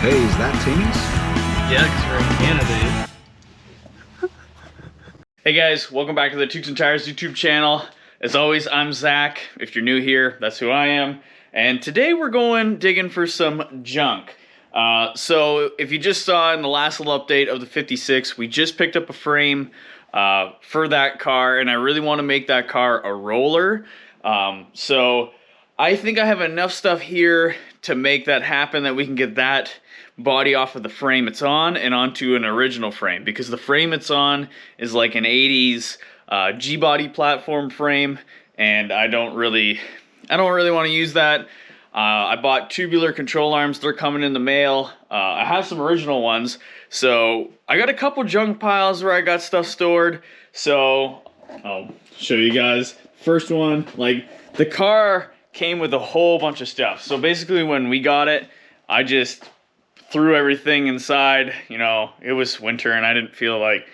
Hey, is that Timmy's? Yeah, because we're in Canada. Hey guys, welcome back to the Toots and Tires YouTube channel. As always, I'm Zach. If you're new here, that's who I am. And today we're going digging for some junk. So if you just saw in the last little update of the 56, we just picked up a frame for that car, and I really want to make that car a roller. So I think I have enough stuff here to make that happen, that we can get that body off of the frame it's on and onto an original frame, because the frame it's on is like an 80s G-body platform frame, and I don't really want to use that. I bought tubular control arms. They're coming in the mail. I have some original ones, so I got a couple junk piles where I got stuff stored. So I'll show you guys. First one, like, the car came with a whole bunch of stuff. So basically when we got it, I just threw everything inside. You know, it was winter and I didn't feel like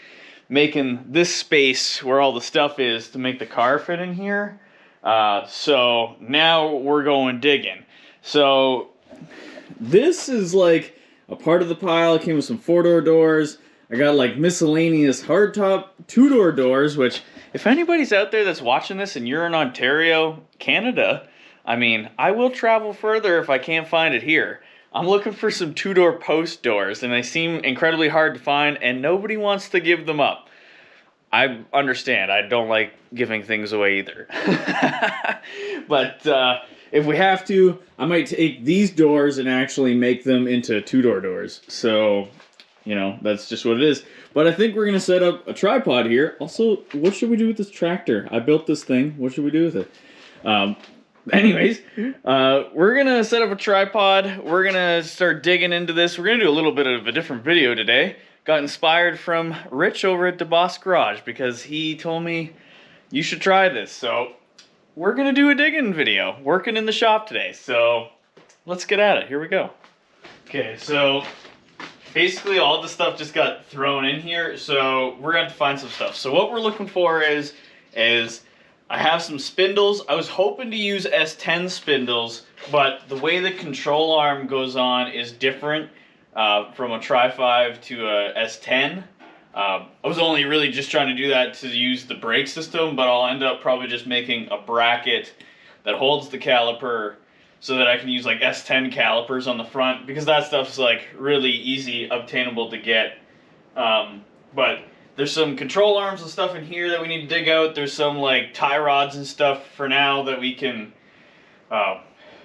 making this space where all the stuff is to make the car fit in here. So now we're going digging. So this is like a part of the pile. It came with some 4-door doors. I got like miscellaneous hardtop 2-door doors, which if anybody's out there that's watching this and you're in Ontario, Canada, I mean, I will travel further if I can't find it here. I'm looking for some 2-door post doors, and they seem incredibly hard to find, and nobody wants to give them up. I understand. I don't like giving things away either. But if we have to, I might take these doors and actually make them into 2-door doors. So, you know, that's just what it is. But I think we're going to set up a tripod here. Also, what should we do with this tractor? I built this thing. What should we do with it? Anyways, we're going to set up a tripod. We're going to start digging into this. We're going to do a little bit of a different video today. Got inspired from Rich over at DeBoss Garage because he told me you should try this. So we're going to do a digging video, working in the shop today. So let's get at it. Here we go. Okay, so basically all the stuff just got thrown in here. So we're going to have to find some stuff. So what we're looking for is I have some spindles. I was hoping to use S10 spindles, but the way the control arm goes on is different from a Tri-5 to a S10. I was only really just trying to do that to use the brake system, but I'll end up probably just making a bracket that holds the caliper so that I can use like S10 calipers on the front, because that stuff's like really easy obtainable to get. But there's some control arms and stuff in here that we need to dig out. There's some like tie rods and stuff for now that we can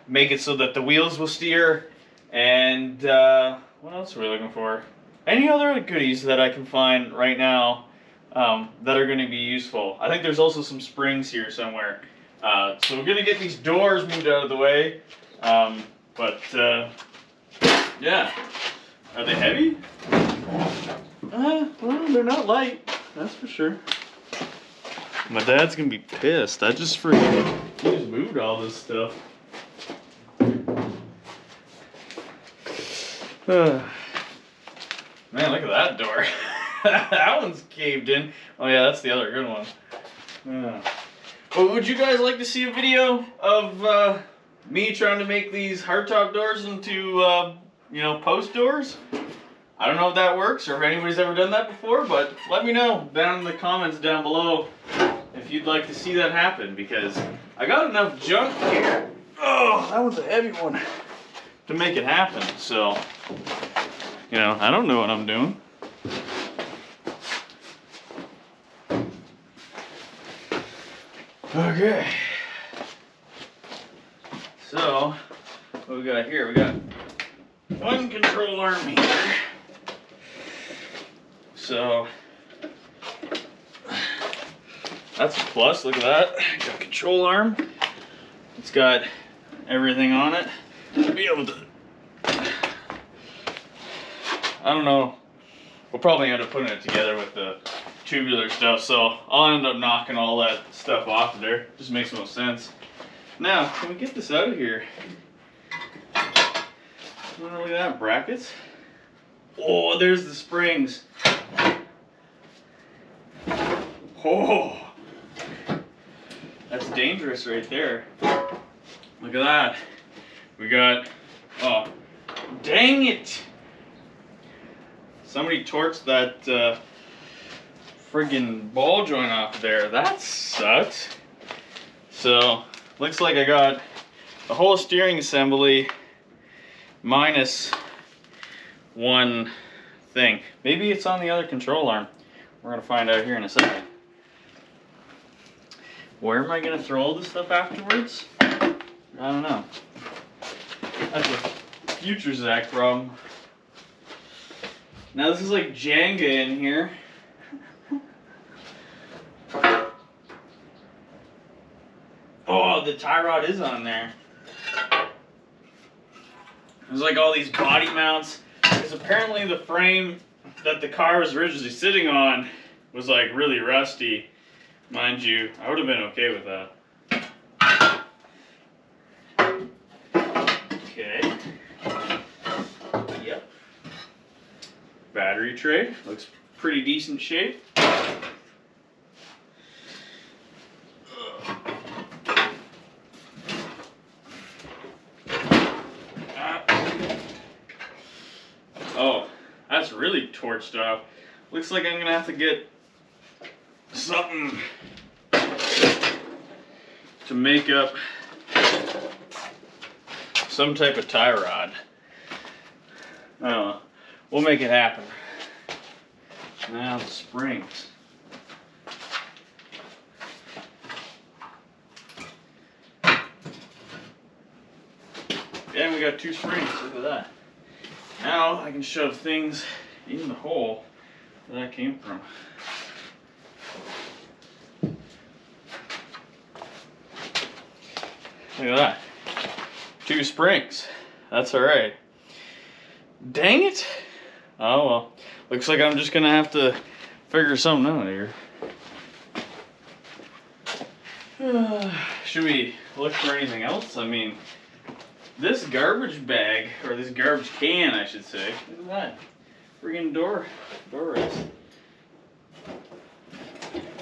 make it so that the wheels will steer. And what else are we looking for? Any other goodies that I can find right now that are going to be useful. I think there's also some springs here somewhere. So we're going to get these doors moved out of the way. Yeah. Are they heavy? Well, they're not light, that's for sure. My dad's gonna be pissed. I just freaking just moved all this stuff. Man, look at that door. That one's caved in. Oh yeah, that's the other good one. Well, would you guys like to see a video of me trying to make these hardtop doors into, you know, post doors? I don't know if that works or if anybody's ever done that before, but let me know down in the comments down below if you'd like to see that happen, because I got enough junk here. Oh, that one's a heavy one to make it happen. So, you know, I don't know what I'm doing. Okay. So, what we got here? We got one control arm here. So that's a plus. Look at that. Got a control arm. It's got everything on it to be able to. I don't know. We'll probably end up putting it together with the tubular stuff, so I'll end up knocking all that stuff off there. Just makes no sense. Now, can we get this out of here? Look at that, brackets. Oh, there's the springs. Oh, that's dangerous right there. Look at that. We got, oh, dang it. Somebody torched that friggin' ball joint off there. That sucks. So, looks like I got the whole steering assembly minus one thing. Maybe it's on the other control arm. We're gonna find out here in a second. Where am I gonna throw all this stuff afterwards? I don't know. That's a future Zach problem. Now this is like Jenga in here. Oh, the tie rod is on there. There's like all these body mounts. Because apparently the frame that the car was originally sitting on was like really rusty. Mind you, I would have been okay with that. Okay. Yep. Battery tray. Looks pretty decent shape. Oh, that's really torched off. Looks like I'm gonna have to get something to make up some type of tie rod. I don't know. We'll make it happen. Now the springs. And we got 2 springs. Look at that. Now I can shove things in the hole that came from. Look at that. 2 springs. That's alright. Dang it. Oh well. Looks like I'm just gonna have to figure something out here. Should we look for anything else? I mean, this garbage bag, or this garbage can, I should say. Look at that. Friggin' door rest.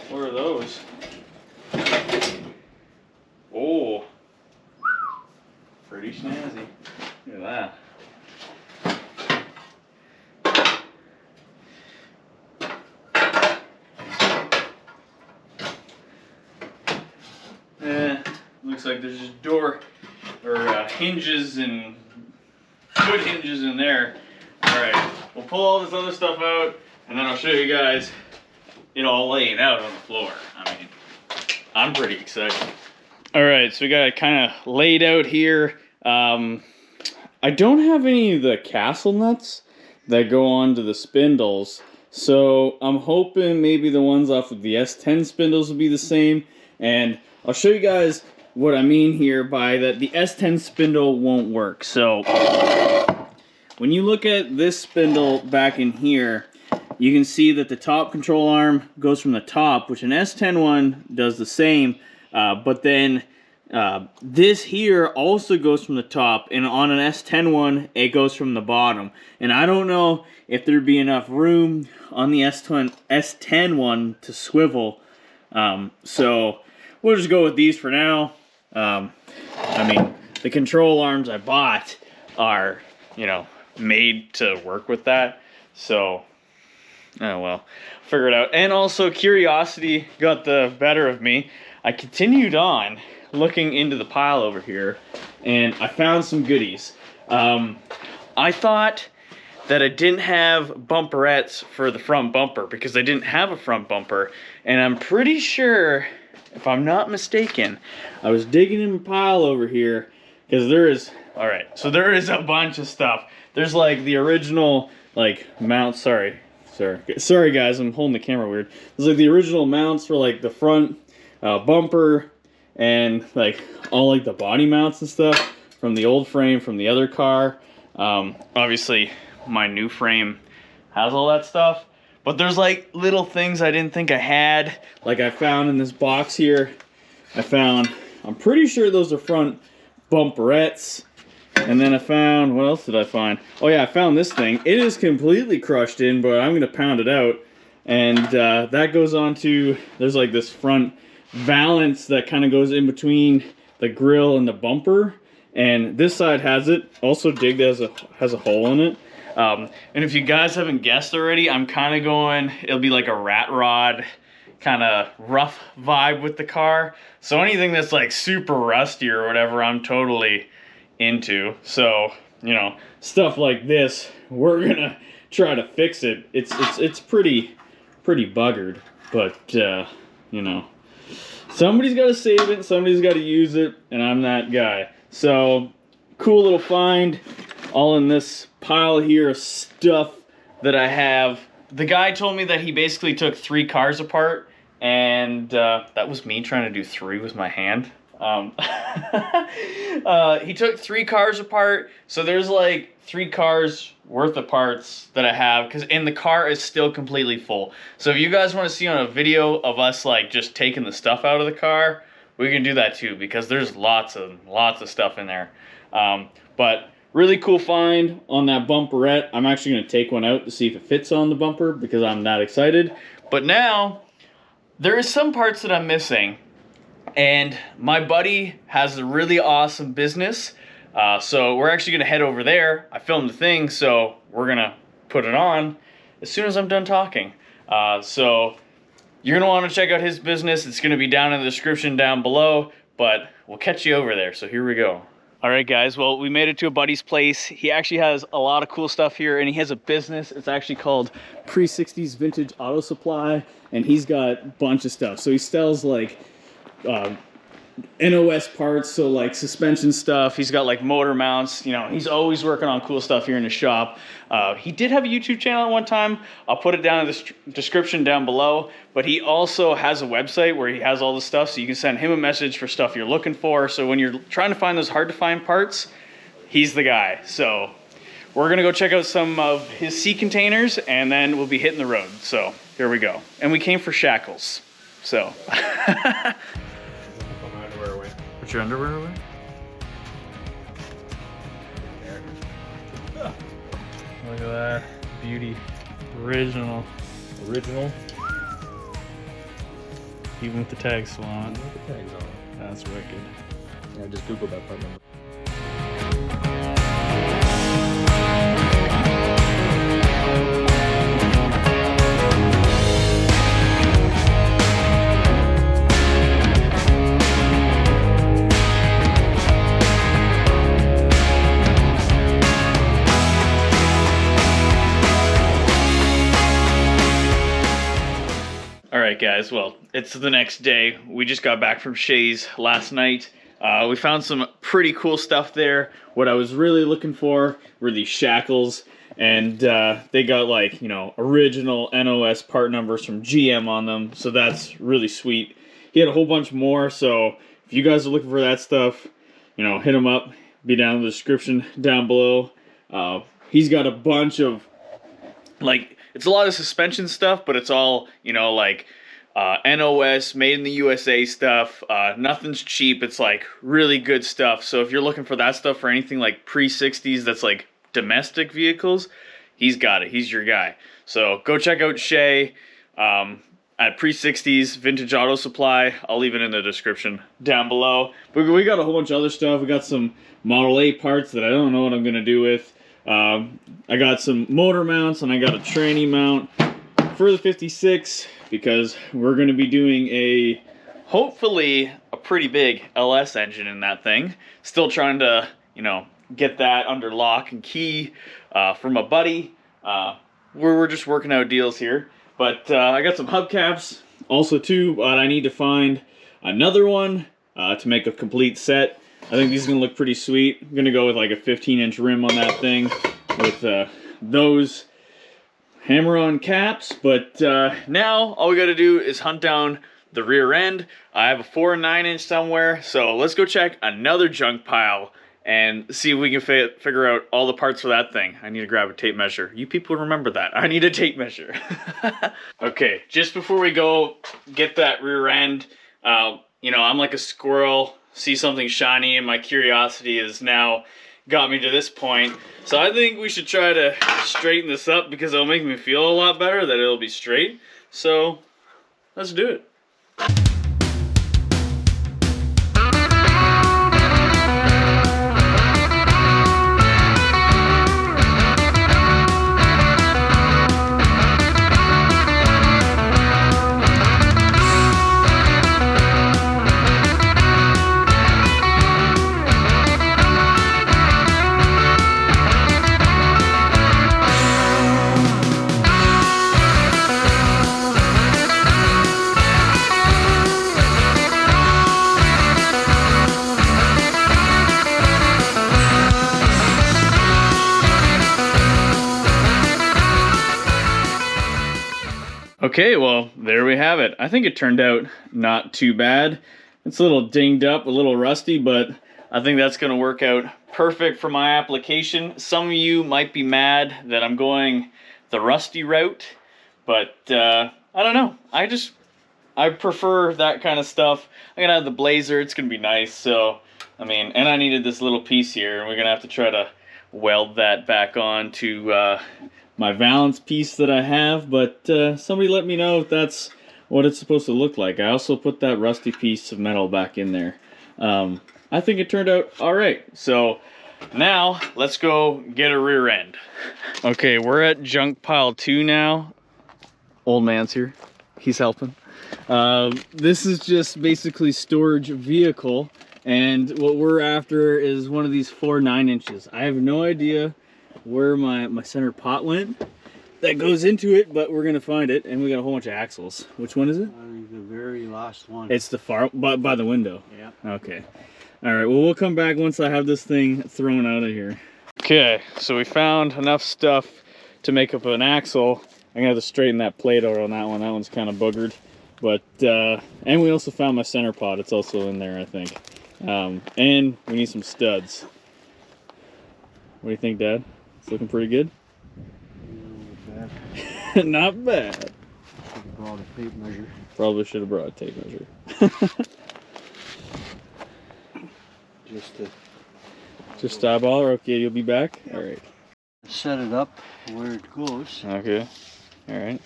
What are those? Oh. Pretty snazzy. Look at that. Looks like there's just door or hinges and foot hinges in there. Alright, we'll pull all this other stuff out and then I'll show you guys it all laying out on the floor. I mean, I'm pretty excited. Alright, so we got it kind of laid out here. I don't have any of the castle nuts that go onto the spindles, so I'm hoping maybe the ones off of the S10 spindles will be the same, and I'll show you guys what I mean here by that the S10 spindle won't work. So when you look at this spindle back in here, you can see that the top control arm goes from the top, which an S10 one does the same, but then this here also goes from the top, and on an S10 one, it goes from the bottom. And I don't know if there'd be enough room on the S10 one to swivel, so we'll just go with these for now. I mean, the control arms I bought are, you know, made to work with that, so, oh well, figure it out. And also, curiosity got the better of me. I continued on looking into the pile over here, and I found some goodies. I thought that I didn't have bumperettes for the front bumper because I didn't have a front bumper, and I'm pretty sure, if I'm not mistaken, I was digging in a pile over here because there is, alright, so there is a bunch of stuff. There's like the original, like, mounts, sorry guys, I'm holding the camera weird. There's like the original mounts for like the front bumper and like all like the body mounts and stuff from the old frame from the other car. Obviously my new frame has all that stuff, but there's like little things I didn't think I had. Like I found in this box here, I'm pretty sure those are front bumperettes. And then I found, what else did I find? Oh yeah, I found this thing. It is completely crushed in, but I'm gonna pound it out. And that goes on to, there's like this front valance that kind of goes in between the grill and the bumper. And this side has it, also digged, has a hole in it. And if you guys haven't guessed already, I'm kind of going, it'll be like a rat rod kind of rough vibe with the car. So anything that's like super rusty or whatever, I'm totally into. So, you know, stuff like this, we're gonna try to fix it. It's pretty buggered, but you know, somebody's got to save it, somebody's got to use it, and I'm that guy. So cool little find, all in this pile here of stuff that I have. The guy told me that he basically took 3 cars apart, and that was me trying to do 3 with my hand. He took 3 cars apart, so there's like 3 cars worth of parts that I have, and the car is still completely full. So if you guys want to see on a video of us like just taking the stuff out of the car, we can do that too, because there's lots of stuff in there. But really cool find on that bumperette. I'm actually going to take one out to see if it fits on the bumper, because I'm that excited. But now there is some parts that I'm missing, and my buddy has a really awesome business. So we're actually going to head over there. I filmed the thing, so we're going to put it on as soon as I'm done talking. So you're going to want to check out his business. It's going to be down in the description down below, but we'll catch you over there. So here we go. All right, guys. Well, we made it to a buddy's place. He actually has a lot of cool stuff here, and he has a business. It's actually called Pre-60s Vintage Auto Supply, and he's got a bunch of stuff. So he sells like NOS parts, so like suspension stuff. He's got like motor mounts. You know, he's always working on cool stuff here in his shop. He did have a YouTube channel at one time. I'll put it down in the description down below. But he also has a website where he has all the stuff, so you can send him a message for stuff you're looking for. So when you're trying to find those hard to find parts, he's the guy. So we're gonna go check out some of his sea containers, and then we'll be hitting the road. So here we go. And we came for shackles. So. Put your underwear away? Look at that beauty. Original. Even with the tags still on. Even with the tags on. That's wicked. Yeah, just Google that part number. Alright guys, well, it's the next day. We just got back from Shay's last night. We found some pretty cool stuff there. What I was really looking for were these shackles, and they got like, you know, original NOS part numbers from GM on them, so that's really sweet. He had a whole bunch more, so if you guys are looking for that stuff, you know, hit him up. Be down in the description down below. He's got a bunch of, like, it's a lot of suspension stuff, but it's all, you know, like NOS, made in the USA stuff. Nothing's cheap. It's like really good stuff. So if you're looking for that stuff for anything like pre-60s that's like domestic vehicles, he's got it. He's your guy. So go check out Shay at Pre-60s Vintage Auto Supply. I'll leave it in the description down below. But we got a whole bunch of other stuff. We got some Model A parts that I don't know what I'm going to do with. I got some motor mounts, and I got a tranny mount for the 56, because we're going to be doing hopefully a pretty big LS engine in that thing. Still trying to, you know, get that under lock and key from a buddy. We're just working out deals here. But I got some hubcaps also too, but I need to find another one to make a complete set. I think these are going to look pretty sweet. I'm going to go with like a 15-inch rim on that thing with those hammer-on caps. But now all we got to do is hunt down the rear end. I have a 4 and 9-inch somewhere, so let's go check another junk pile and see if we can figure out all the parts for that thing. I need to grab a tape measure. You people remember that. I need a tape measure. Okay, just before we go get that rear end, you know, I'm like a squirrel. See something shiny, and my curiosity has now got me to this point. So I think we should try to straighten this up, because it'll make me feel a lot better that it'll be straight. So let's do it. Okay, well, there we have it. I think it turned out not too bad. It's a little dinged up, a little rusty, but I think that's going to work out perfect for my application. Some of you might be mad that I'm going the rusty route, but I don't know. I prefer that kind of stuff. I'm going to have the Blazer. It's going to be nice. So, I mean, and I needed this little piece here, and we're going to have to try to weld that back on to my valance piece that I have, but somebody let me know if that's what it's supposed to look like. I also put that rusty piece of metal back in there. I think it turned out all right. So now let's go get a rear end. Okay, we're at junk pile 2 now. Old man's here. He's helping. This is just basically storage vehicle, and what we're after is one of these 4 9-inches. I have no idea where my center pot went that goes into it, but we're gonna find it, and we got a whole bunch of axles. Which one is it? The very last one. It's the far by the window. Yeah. Okay. All right. Well, we'll come back once I have this thing thrown out of here. Okay. So we found enough stuff to make up an axle. I'm gonna have to straighten that plate out on that one. That one's kind of boogered. But and we also found my center pot. It's also in there, I think. And we need some studs. What do you think, Dad? It's looking pretty good. Not bad. Not bad. Should have brought a tape measure. Probably should have brought a tape measure. Just eyeball. Okay, you'll be back. All right. Set it up where it goes. Okay. All right.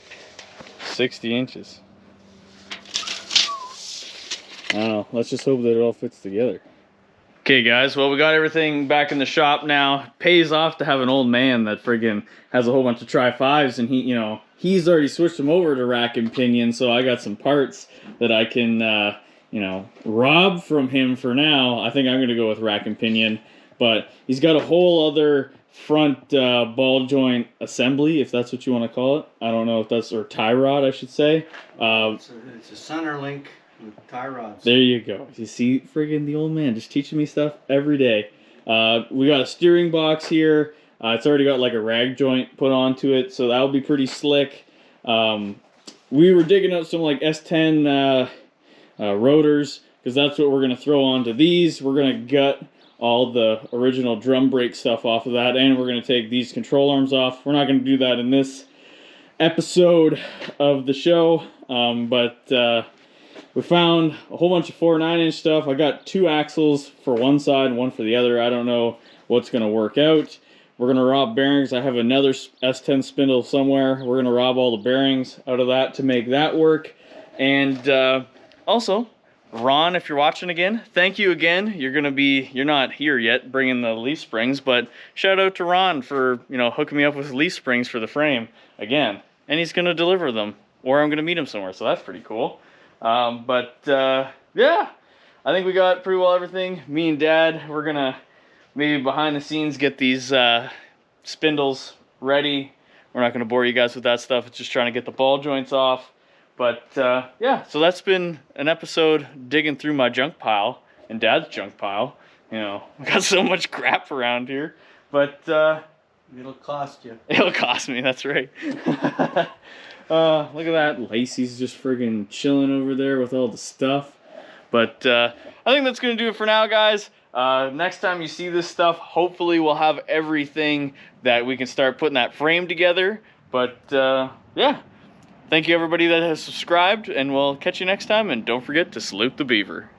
60 inches. I don't know. Let's just hope that it all fits together. Okay, guys. Well, we got everything back in the shop now. It pays off to have an old man that friggin' has a whole bunch of Tri-5s, and he's already switched them over to rack and pinion. So I got some parts that I can, rob from him for now. I think I'm gonna go with rack and pinion, but he's got a whole other front ball joint assembly, if that's what you want to call it. I don't know if that's, or tie rod, I should say. It's a center link with tie rods. There you go. You see, friggin' the old man just teaching me stuff every day. We got a steering box here. It's already got like a rag joint put onto it, so that'll be pretty slick. We were digging up some like S10 rotors, because that's what we're going to throw onto these. We're going to gut all the original drum brake stuff off of that, and we're going to take these control arms off. We're not going to do that in this episode of the show, but we found a whole bunch of 4 9-inch stuff. I got 2 axles for one side and one for the other. I don't know what's going to work out. We're going to rob bearings. I have another S10 spindle somewhere. We're going to rob all the bearings out of that to make that work. And also, Ron, if you're watching again, thank you again. You're not here yet bringing the leaf springs, but shout out to Ron for, hooking me up with leaf springs for the frame again. And he's going to deliver them, or I'm going to meet him somewhere, so that's pretty cool. Yeah, I think we got pretty well everything. Me and Dad, we're going to maybe behind the scenes get these spindles ready. We're not going to bore you guys with that stuff. It's just trying to get the ball joints off. But yeah, so that's been an episode digging through my junk pile and Dad's junk pile. We got so much crap around here, but it'll cost you. It'll cost me. That's right. Look at that. Lacey's just friggin' chilling over there with all the stuff. But I think that's gonna do it for now, guys. Next time you see this stuff, hopefully we'll have everything that we can start putting that frame together. But yeah. Thank you everybody that has subscribed, and we'll catch you next time, and don't forget to salute the beaver.